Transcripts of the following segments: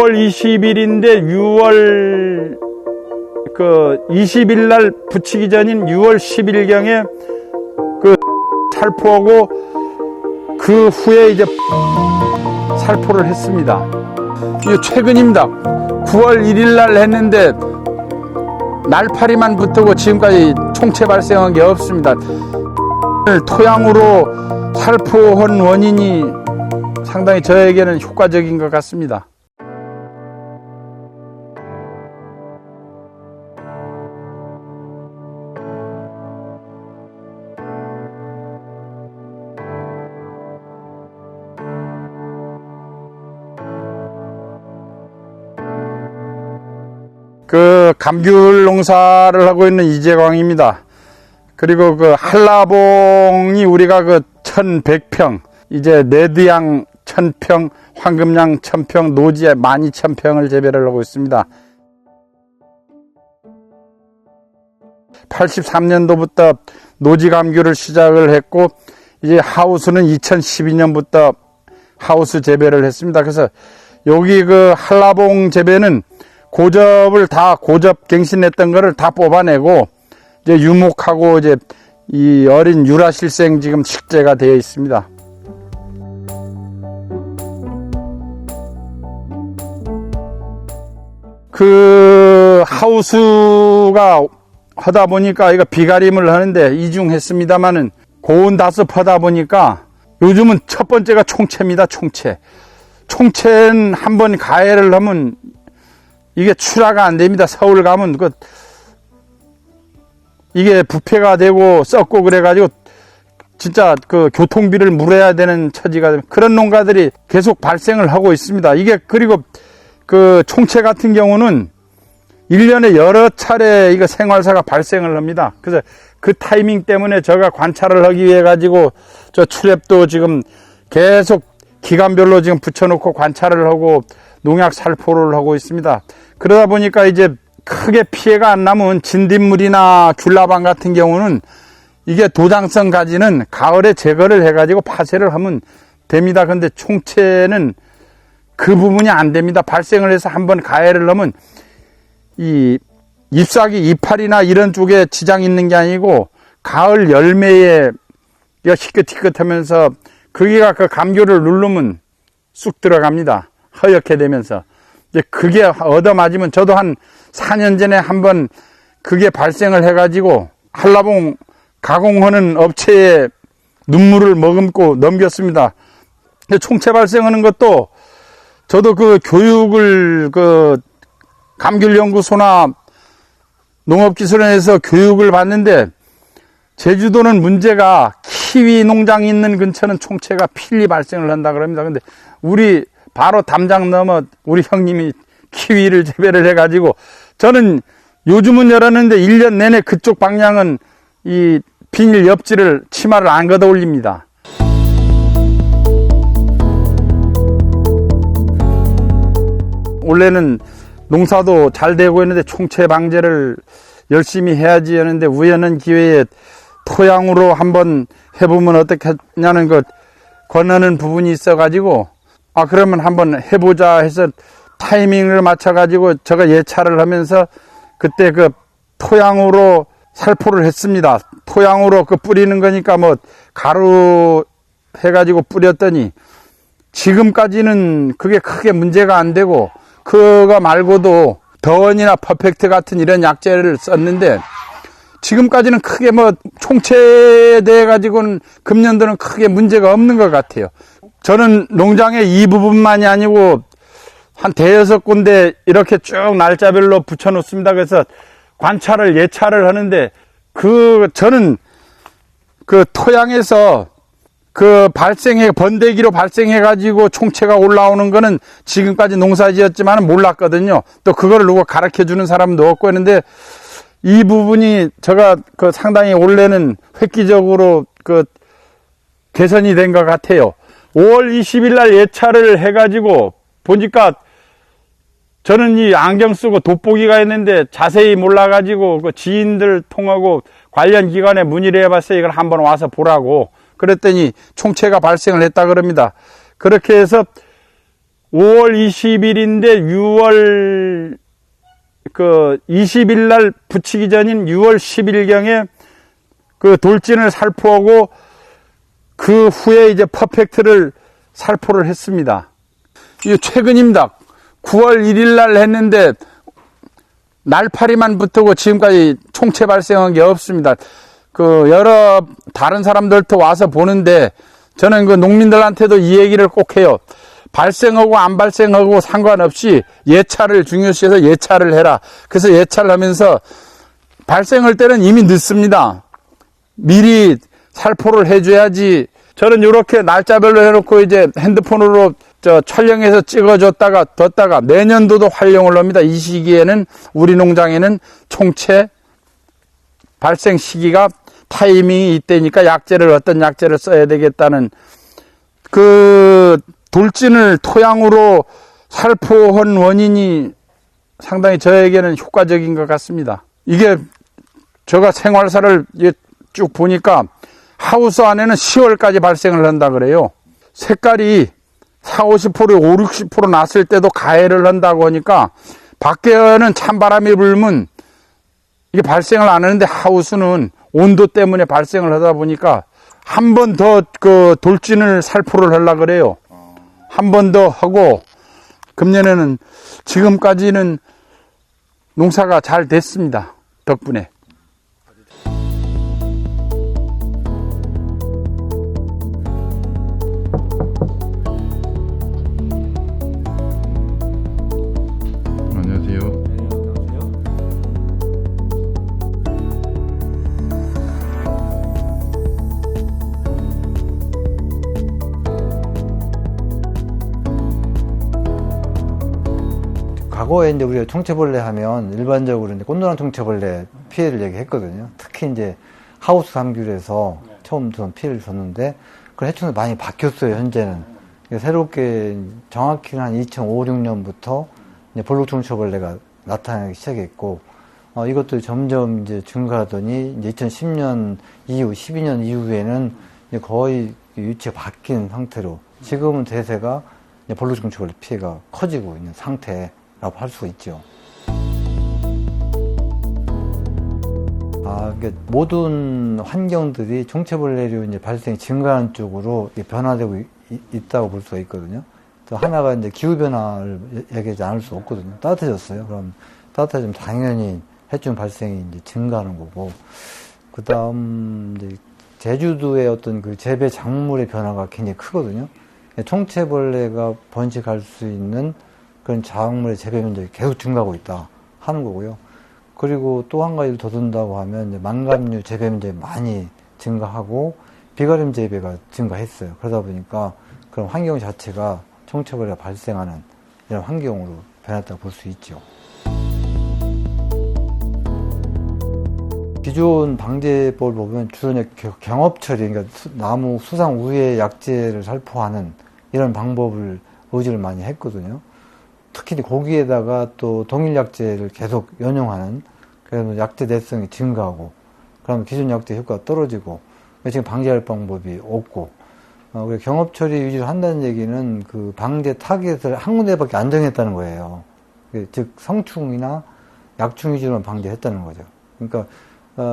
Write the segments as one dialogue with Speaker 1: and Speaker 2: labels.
Speaker 1: 5월 20일인데 6월 20일 날 붙이기 전인 6월 10일경에 살포하고 그 후에 이제 살포를 했습니다. 이게 최근입니다. 9월 1일 날 했는데 날파리만 붙고 지금까지 총체 발생한 게 없습니다. 토양으로 살포한 원인이 상당히 저에게는 효과적인 것 같습니다. 감귤 농사를 하고 있는 이재광입니다. 그리고 한라봉이 우리가 1100평, 이제 네드양 1000평, 황금양 1000평, 노지에 12000평을 재배를 하고 있습니다. 83년도부터 노지 감귤을 시작을 했고, 이제 하우스는 2012년부터 하우스 재배를 했습니다. 그래서 여기 한라봉 재배는 고접 갱신했던 거를 다 뽑아내고, 이제 유목하고 이제 이 어린 유라실생 지금 식재가 되어 있습니다. 하우스가 하다 보니까 이거 비가림을 하는데 이중했습니다만은 고온 다습 하다 보니까 요즘은 첫 번째가 총채입니다. 총채는 한번 가해를 하면 이게 출하가 안 됩니다. 서울 가면 이게 부패가 되고 썩고 그래가지고 진짜 교통비를 물어야 되는 처지가 됩니다. 그런 농가들이 계속 발생을 하고 있습니다. 이게 그리고 총채 같은 경우는 1년에 여러 차례 이거 생활사가 발생을 합니다. 그래서 그 타이밍 때문에 제가 관찰을 하기 위해 가지고 저 출랩도 지금 계속 기간별로 지금 붙여놓고 관찰을 하고 농약 살포를 하고 있습니다. 그러다 보니까 이제 크게 피해가 안 나면 진딧물이나 귤라방 같은 경우는 이게 도장성 가지는 가을에 제거를 해가지고 파쇄를 하면 됩니다. 근데 총채는 그 부분이 안 됩니다. 발생을 해서 한번 가해를 하면 이 잎사귀, 이파리나 이런 쪽에 지장이 있는 게 아니고 가을 열매에 희끗희끗하면서 거기가 감귤을 누르면 쑥 들어갑니다. 허옇게 되면서. 이제 그게 얻어맞으면 저도 한 4년 전에 한번 그게 발생을 해가지고 한라봉 가공하는 업체에 눈물을 머금고 넘겼습니다. 근데 총채 발생하는 것도 저도 교육을 감귤연구소나 농업기술원에서 교육을 받는데 제주도는 문제가 키위 농장이 있는 근처는 총채가 필히 발생을 한다 그럽니다. 근데 우리 바로 담장 넘어 우리 형님이 키위를 재배를 해가지고 저는 요즘은 열었는데 1년 내내 그쪽 방향은 이 비닐 엽지를 치마를 안 걷어 올립니다. 원래는 농사도 잘 되고 있는데 총채 방제를 열심히 해야지 하는데 우연한 기회에 토양으로 한번 해보면 어떻겠냐는 권하는 부분이 있어가지고 그러면 한번 해보자 해서 타이밍을 맞춰가지고 제가 예찰을 하면서 그때 토양으로 살포를 했습니다. 토양으로 뿌리는 거니까 가루 해가지고 뿌렸더니 지금까지는 그게 크게 문제가 안 되고 그거 말고도 더원이나 퍼펙트 같은 이런 약재를 썼는데 지금까지는 크게 총체에 대해 가지고는 금년도는 크게 문제가 없는 것 같아요. 저는 농장에 이 부분만이 아니고 한 5-6군데 이렇게 쭉 날짜별로 붙여 놓습니다. 그래서 관찰을 예찰을 하는데 저는 토양에서 번데기로 발생해 가지고 총체가 올라오는 거는 지금까지 농사 지었지만 몰랐거든요. 또 그거를 누가 가르쳐 주는 사람도 없고 했는데 이 부분이 제가 상당히 올해는 획기적으로 개선이 된 것 같아요. 5월 20일 날 예찰을 해가지고 보니까 저는 이 안경 쓰고 돋보기가 있는데 자세히 몰라가지고 지인들 통하고 관련 기관에 문의를 해봤어요. 이걸 한번 와서 보라고. 그랬더니 총체가 발생을 했다 그럽니다. 그렇게 해서 5월 20일인데 6월 20일 날 붙이기 전인 6월 10일경에 그 돌진을 살포하고 그 후에 이제 퍼펙트를 살포를 했습니다. 이게 최근입니다. 9월 1일 날 했는데 날파리만 붙고 지금까지 총체 발생한 게 없습니다. 여러 다른 사람들도 와서 보는데 저는 농민들한테도 이 얘기를 꼭 해요. 발생하고 안 발생하고 상관없이 예찰을 중요시해서 예찰을 해라. 그래서 예찰을 하면서 발생할 때는 이미 늦습니다. 미리 살포를 해줘야지. 저는 이렇게 날짜별로 해놓고 이제 핸드폰으로 촬영해서 찍어줬다가 뒀다가 내년도도 활용을 합니다. 이 시기에는 우리 농장에는 총체 발생 시기가 타이밍이 이때니까 어떤 약재를 써야 되겠다는 돌진을 토양으로 살포한 원인이 상당히 저에게는 효과적인 것 같습니다. 이게 제가 생활사를 쭉 보니까 하우스 안에는 10월까지 발생을 한다 그래요. 색깔이 40, 50%, 50, 60% 났을 때도 가해를 한다고 하니까 밖에는 찬바람이 불면 이게 발생을 안 하는데 하우스는 온도 때문에 발생을 하다 보니까 한 번 더 돌진을 살포를 하려고 그래요. 한 번 더 하고 금년에는 지금까지는 농사가 잘 됐습니다. 덕분에. 안녕하세요.
Speaker 2: 과거에 이제 우리가 총체벌레 하면 일반적으로 이제 꽃노란 총체벌레 피해를 얘기했거든요. 특히 이제 하우스 감귤에서 처음 전 피해를 줬는데 그 해충이 많이 바뀌었어요. 현재는 새롭게 정확히는 한 2005, 6년부터 이제 볼록 총체벌레가 나타나기 시작했고 이것도 점점 이제 증가하더니 이제 2010년 이후, 12년 이후에는 이제 거의 유치가 바뀐 상태로 지금은 대세가 볼록 총체벌레 피해가 커지고 있는 상태. 라고 할 수가 있죠. 모든 환경들이 총체벌레류 이제 발생이 증가하는 쪽으로 변화되고 있다고 볼 수가 있거든요. 또 하나가 이제 기후변화를 얘기하지 않을 수 없거든요. 따뜻해졌어요. 그럼 따뜻해지면 당연히 해충 발생이 이제 증가하는 거고, 그 다음, 이제 제주도의 어떤 재배 작물의 변화가 굉장히 크거든요. 총체벌레가 번식할 수 있는 그런 작물의 재배 면적이 계속 증가하고 있다 하는 거고요. 그리고 또 한 가지를 더 든다고 하면 이제 망감류 재배 면적이 많이 증가하고 비가림 재배가 증가했어요. 그러다 보니까 그런 환경 자체가 총체벌레가 발생하는 이런 환경으로 변했다고 볼 수 있죠. 기존 방제법을 보면 주로 경업 처리, 그러니까 나무 수상 우회 약재를 살포하는 이런 방법을 의지를 많이 했거든요. 특히 거기에다가 또 동일 약재를 계속 연용하는, 그래서 약재 내성이 증가하고, 그러면 기존 약재 효과가 떨어지고, 지금 방제할 방법이 없고, 경업 처리 위주로 한다는 얘기는 그 방제 타겟을 한 군데밖에 안 정했다는 거예요. 즉 성충이나 약충 위주로만 방제했다는 거죠. 그러니까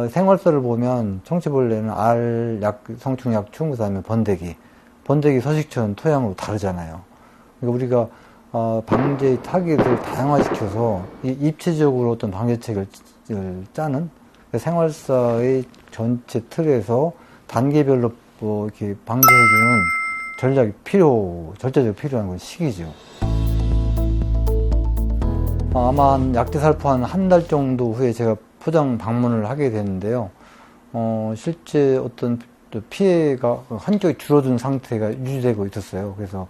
Speaker 2: 생활서를 보면 총체벌레는 알, 성충, 약충, 그 다음에 번데기 서식처는 토양으로 다르잖아요. 그러니까 우리가 방제의 타깃을 다양화시켜서 입체적으로 어떤 방제책을 짜는 생활사의 전체 틀에서 단계별로 이렇게 방제해주는 전략이 절대적으로 필요한 건 시기죠. 아마 약재 살포 한 달 정도 후에 제가 포장 방문을 하게 됐는데요. 실제 어떤 피해가 한쪽이 줄어든 상태가 유지되고 있었어요. 그래서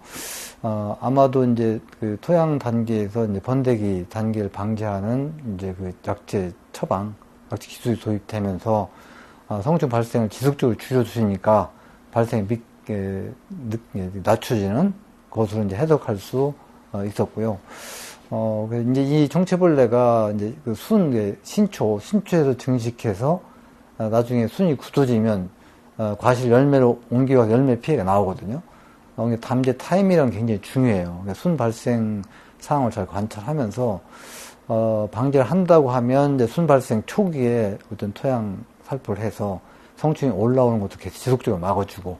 Speaker 2: 아마도 이제 그 토양 단계에서 이제 번데기 단계를 방지하는 이제 그 약재 처방, 약재 기술이 도입되면서 성충 발생을 지속적으로 줄여주시니까 발생이 낮춰지는 것으로 이제 해석할 수 있었고요. 이제 이 총체벌레가 이제 그 신초에서 증식해서 나중에 순이 굳어지면 과실 열매로 옮겨가 열매 피해가 나오거든요. 담제 타임이란 굉장히 중요해요. 그러니까 순 발생 상황을 잘 관찰하면서 방제를 한다고 하면 이제 순 발생 초기에 어떤 토양 살포를 해서 성충이 올라오는 것도 계속 지속적으로 막아주고,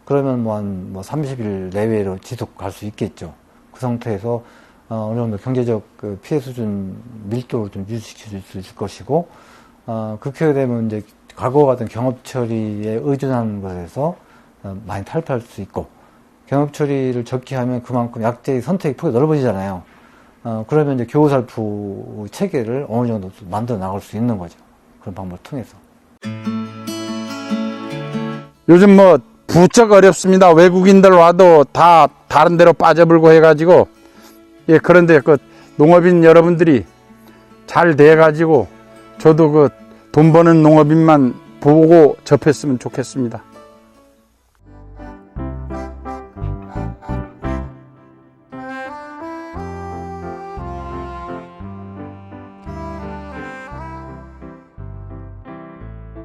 Speaker 2: 그러면 한 30일 내외로 지속 갈 수 있겠죠. 그 상태에서 어느 정도 경제적 그 피해 수준 밀도를 좀 유지시킬 수 있을 것이고, 그렇게 되면 이제 과거 같은 경업 처리에 의존하는 것에서 많이 탈피할 수 있고, 경업 처리를 적게 하면 그만큼 약재의 선택의 폭이 넓어지잖아요. 그러면 이제 교호살포 체계를 어느 정도 만들어 나갈 수 있는 거죠. 그런 방법을 통해서.
Speaker 1: 요즘 부쩍 어렵습니다. 외국인들 와도 다 다른 데로 빠져불고 해가지고, 예, 그런데 농업인 여러분들이 잘 돼가지고, 저도 돈 버는 농업인만 보고 접했으면 좋겠습니다.